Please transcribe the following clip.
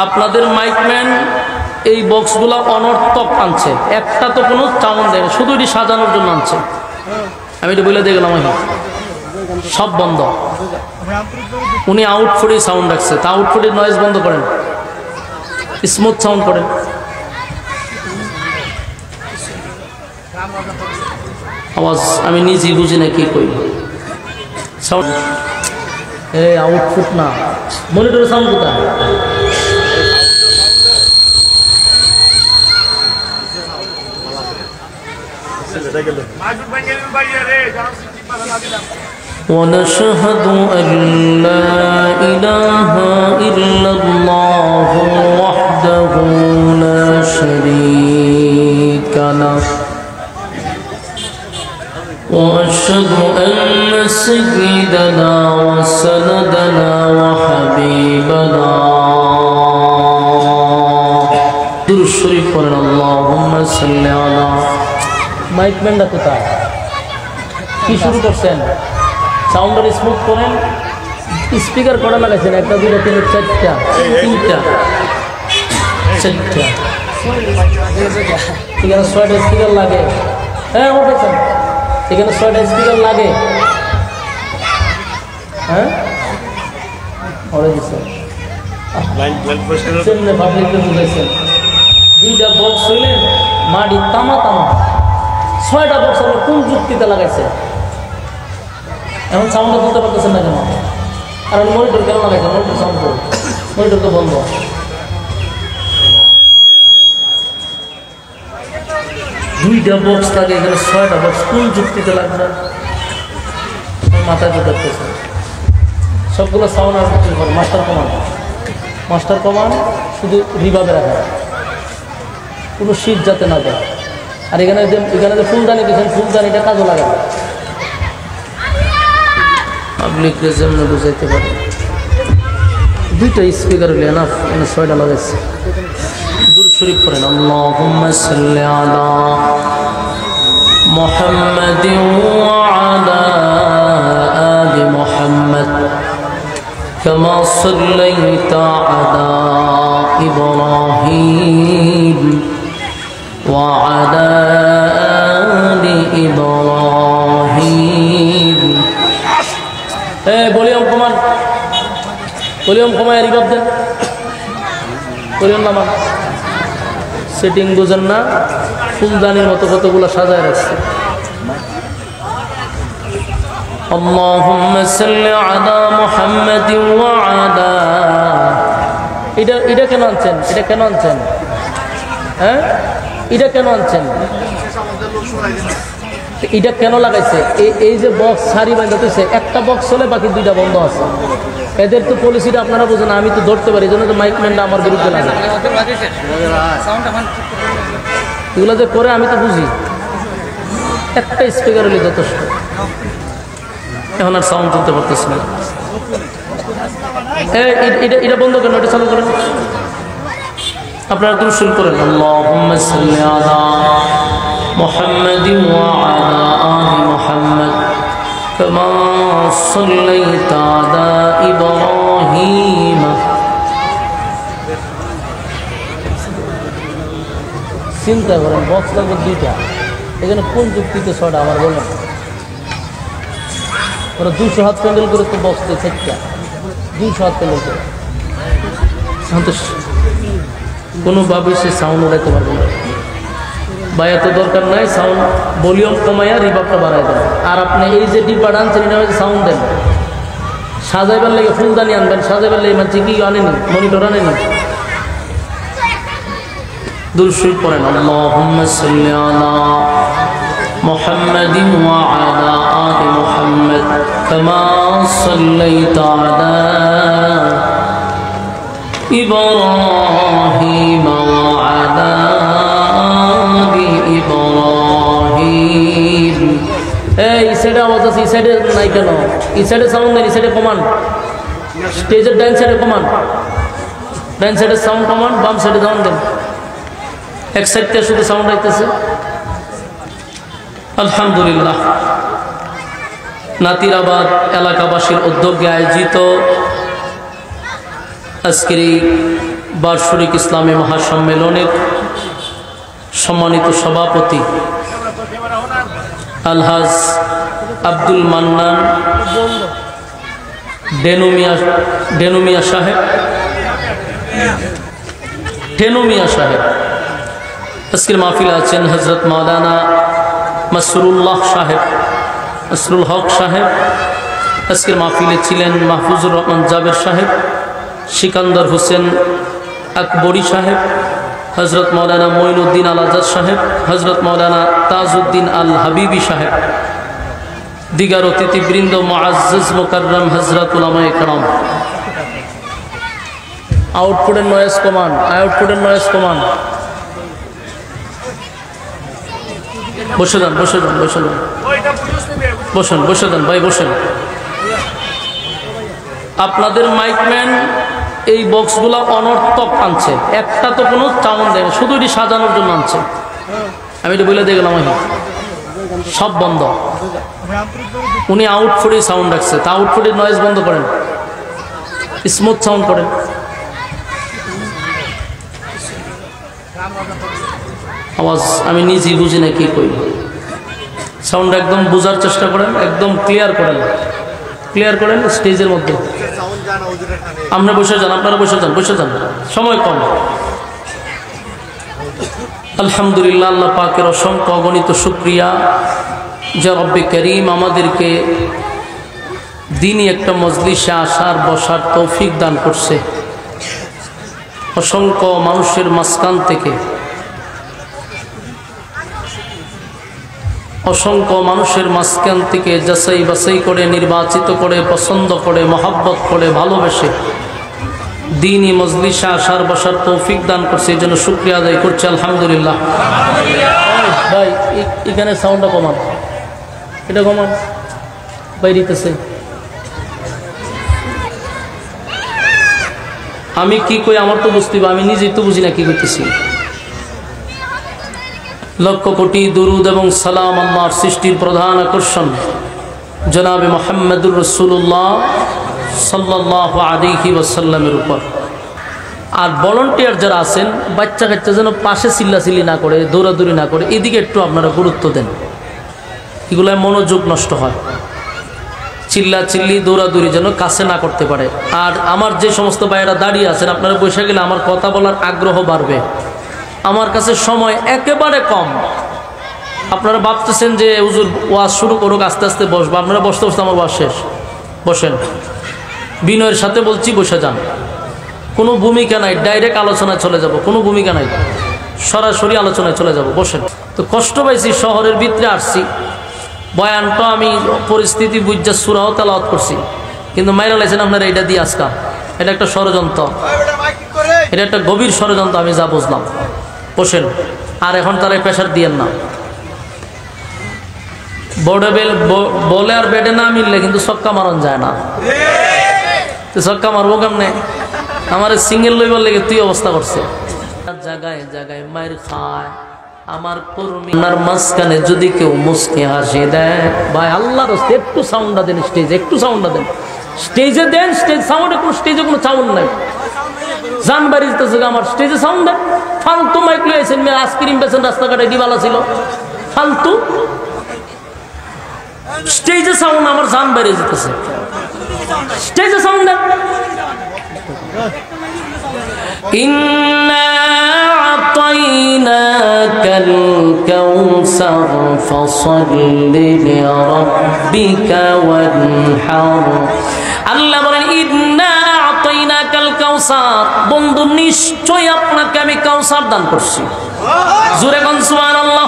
আপনাদের মাইকম্যান এই বক্সগুলো অনর্থক আনছে, একটা তো কোনো চাউন দেয় না, শুধু এটি সাজানোর জন্য আনছে। আমি এটা বলে দিয়ে গেলাম, সব বন্ধ। উনি আউটফুটে সাউন্ড রাখছে, তা আউটফুটে নয়েজ বন্ধ করেন, স্মুথ সাউন্ড করেন। আওয়াজ আমি নিজেই বুঝি না কি কই। সাউন্ড এই আউটফুট না, মনিটরের সাউন্ড কোথায়? ونشهد أن لا إله إلا الله وحده لا شريك له وأشهد أن سيدنا وسندنا وحبيبنا درود الشريف قرن اللهم صل على মাইকম্যানটা কোথায়? কি শুরু করছেন? সাউন্ডের স্মুথ করেন, স্পিকার করা লাগাইছেন, একটা দুইটা তিনটা চারটা তিনটা চারটা, এখানে 6টা স্পিকার লাগে। হ্যাঁ বলতেছেন এখানে 6টা স্পিকার লাগে। হ্যাঁ ওরে দিচ্ছেন বুঝাইছেন, 2টা বক্স হইলে মাটি তামা তামা, 6টা বক্স আমরা কোন যুক্তিতে লাগাইছে? এখন সাউন্ডটা তুলতে পারতেছেন না কেন? আর মনিটর কেন লাগাইছে? মনিটর সাউন্ড করুন, মনিটর তো বন্ধ। 2টা বক্স লাগে, এখানে 6টা বক্স কোন যুক্তিতে লাগবে? মাথায় তো দেখতেছে সবগুলো সাউন্ড আর মাস্টার কমান্ড, মাস্টার কমান্ড শুধু রিভাবে রাখা, কোনো শীত যাতে না যায়। আর এখানে যে ফুলদানি দিয়েছেন, ফুলদানিটা কাজও লাগে না, পাবলিকরে যেমন বুঝাইতে পারে। 2টা স্পিকার হলে না, 6টা লাগাইছে। দুরূদ শরীফ পড়েন, আল্লাহুম্মা সাল্লি আলা মুহাম্মাদিন ওয়া আলা আলি মুহাম্মাদ কামা সাল্লাইতা আলা ইব্রাহিম ওয়া আলা আলি ইব্রাহিম। ভলিউম কমান, ভলিউম কমায় রিভাব দেন, ভলিউম নামান। সেটিং বুঝেন না, ফুলদানির মতো কতগুলো সাজায় রাখছে। আল্লাহুম্মা সাল্লি আলা মুহাম্মাদিন ওয়া আলা, এটা কেন আনছেন? এটা কেন আনছেন? হ্যাঁ এটা কেন আনছেন? এটা কেন লাগাইছে? এই যে বক্স সারি বাঁধাতেছে, একটা বক্স হলে বাকি 2টা বন্ধ আছে। এদের তো পলিসিটা আপনারা বুঝেন, আমি তো ধরতে পারি, এই জন্য তো মাইকম্যানটা আমার বিরুদ্ধে লাগে। এগুলো যে করে আমি তো বুঝি, একটা স্পিকার হলে যথেষ্ট। এখন আর সাউন্ড তুলতে পারতেছি না। এটা বন্ধ করেন, এটা চালু করেন। আপনারা দুরূদ শরীফ করেন, আল্লাহুম্মা সাল্লি আলা মুহাম্মাদিন ওয়া আলা আলি মুহাম্মাদ কামা সাল্লাইতা আলা ইব্রাহিম। চিন্তা করেন, বক্স লাগবে 2টা, এখানে কোন যুক্তিতে 6টা আমার বলেন? ওরা 200 হাত প্যান্ডেল করে তো বক্স দিয়ে 4টা, 200 হাত প্যান্ডেল করে কোনোভাবে সে সাউন্ড উড়াইতে পারবে না। বা এত দরকার নাই, সাউন্ড ভলিউম কমাইয়া রিভাবটা বাড়াই দেন। আর আপনি এই যে ডিব্বাটা আনছেন, এটা সাউন্ড দেন, সাজাইবার লেগে ফুলদানি আনবেন, সাজাইবার লেগে মানে কি আনেনি, মনিটর আনেনি। দুরূদ শরীফ পড়েন, আল্লাহুম্মা সাল্লি আলা মুহাম্মাদিন ওয়া আলা আলি মুহাম্মাদ কামা সাল্লাইতা আলা ইব্রাহিম ওয়া আলা আলি ইব্রাহিম। এই সাইডে আওয়াজ আছে, এই সাইডে নাই কেন? এই সাইডে সাউন্ড নেই, এই সাইডে কমান। স্টেজের ডান সাইডে কমান, ডান সাইডে সাউন্ড কমান, বাম সাইডে সাউন্ড দেন। এক সাইড থেকে শুধু সাউন্ড আইতেছে। আলহামদুলিল্লাহ, নাতিরাবাদ এলাকাবাসীর উদ্যোগে আয়োজিত আজকের এই বার্ষিক ইসলামী মহাসম্মেলনের সম্মানিত সভাপতি আলহাজ আব্দুল মান্নান ডেনুমিয়া সাহেব আজকের মাহফিলে আছেন হজরত মাওলানা মাসরুল্লাহ সাহেব, মাসরুল হক সাহেব। আজকের মাহফিলে ছিলেন মাহফুজুর রহমান জাবের সাহেব, সিকান্দর হোসেন আকবরী সাহেব, হজরত মৌলানা মঈনুদ্দিন আল আজাদ সাহেব, হজরত মৌলানা তাজউদ্দিন আল হাবিবি সাহেব, দিগার অতিথিবৃন্দ, মুআজ্জাজ মুকাররম হজরত উলামায়ে কেরাম। আউটপুটের নয়েজ কমান, আউটপুটের নয়েজ কমান। বসে যান, বসে যান, বসে যান, বসেন, বসে যান ভাই, বসেন। আপনাদের মাইকম্যান এই বক্সগুলা অনর্থক আনছে, একটা তো কোনো চাউন দেয় না, শুধু এটি সাজানোর জন্য আনছে। আমি এটা বলে দেখলাম, সব বন্ধ। উনি আউটফুটে সাউন্ড রাখছে, তা আউটফুটের নয়েজ বন্ধ করেন, স্মুথ সাউন্ড করেন। আওয়াজ আমি নিজেই বুঝি না কি কই, সাউন্ড একদম বোঝার চেষ্টা করেন, একদম ক্লিয়ার করেন, ক্লিয়ার করেন স্টেজের মধ্যে। আপনি বসে যান, আপনারা বসে যান, বসে যান, সময় কম। আলহামদুলিল্লাহ, আল্লাহ পাকের অসংখ্য অগণিত শুকরিয়া যে রব্বে করিম আমাদেরকে দিনই একটা মজলিসে আসার বসার তৌফিক দান করছে। অসংখ্য মানুষের মাঝখান থেকে, অসংখ্য মানুষের মাঝখান থেকে যাচাই বাছাই করে, নির্বাচিত করে, পছন্দ করে, মহাব্বত করে, ভালোবেসে দিনই মজলিসে আসার বসার তৌফিক দান করছে। এই জন্য শুকরিয়া আদায় করছে আলহামদুলিল্লাহ। ভাই এখানে সাউন্ডটা কমান, এটা কমান, বাইরিতেছে। আমি কি কই আমার তো বুঝতে হবে, আমি নিজেই তো বুঝি না কি করতেছি। লক্ষ কোটি দুরুদ এবং সালাম আল্লাহর সৃষ্টির প্রধান আকর্ষণ জনাবে মুহাম্মদুর রাসূলুল্লাহ সাল্লাল্লাহু আলাইহি ওয়াসাল্লামের উপর। আর ভলান্টিয়ার যারা আছেন, বাচ্চা কাচ্চা যেন পাশে চিল্লাচিল্লি না করে, দৌড়াদৌড়ি না করে, এদিকে একটু আপনারা গুরুত্ব দেন। এগুলায় মনোযোগ নষ্ট হয়, চিল্লাচিল্লি দৌড়াদৌড়ি যেন কাছে না করতে পারে। আর আমার যে সমস্ত ভাইয়েরা দাঁড়িয়ে আছেন, আপনারা বসে গেলে আমার কথা বলার আগ্রহ বাড়বে। আমার কাছে সময় একেবারে কম। আপনারা ভাবতেছেন যে হুজুর ওয়াজ শুরু করুক, আস্তে আস্তে বসবো। আপনারা বসতে বসতে আমার ওয়াজ শেষ। বসেন, বিনয়ের সাথে বলছি, বসে যান। কোনো ভূমিকা নাই, ডাইরেক্ট আলোচনায় চলে যাব, কোনো ভূমিকা নাই, সরাসরি আলোচনায় চলে যাব। বসেন। তো কষ্ট পাইছি, শহরের ভিতরে আসছি, বয়ানটা আমি পরিস্থিতি বুঝা সূরাও তেলাওয়াত করছি, কিন্তু মাইরা লাইছেন আপনারা এটা দিয়ে আজকা। এটা একটা ষড়যন্ত্র, এটা একটা গভীর ষড়যন্ত্র, আমি যা বুঝলাম। বসেন। আর এখন তারা প্রেশার দিয়েন না। বলে আর ব্যাটে না মিললে কিন্তু ছক্কা মারন যায় না। ছক্কা মারবো কেমনে? আমার সিঙ্গেল লইবার লেগে তুই অবস্থা করছে। জায়গায় জায়গায় মায়ের খায় আমার কর্মী, আপনার মাঝখানে যদি কেউ মুস্কি হাসি দেয়, ভাই আল্লাহর রাস্তায় একটু সাউন্ডটা দেন, স্টেজে একটু সাউন্ডটা দেন, স্টেজে দেন। স্টেজ সাউন্ডে কোনো, স্টেজে কোনো সাউন্ড নাই। জান বাড়ি যেতেছে আমার, স্টেজে সাউন্ড দেন। ফালতু মাইক লইছেন, আইসক্রিম বেছেন রাস্তাঘাটে, ডিবালা ছিল ফালতু। স্টেজে সাউন্ড আমার জান বাইরে যেতেছে, স্টেজে সাউন্ড দেন। ইন্না আতাইনাকাল কাউসার ফাসাল্লি লিরাব্বিকা ওয়ানহার। আল্লাহ বলেন, ইন্না আতাইনাকাল কাউসার, বন্ধু নিশ্চয় আপনাকে আমি কাউসার দান করছি। জোরে কোন সুবহানাল্লাহ।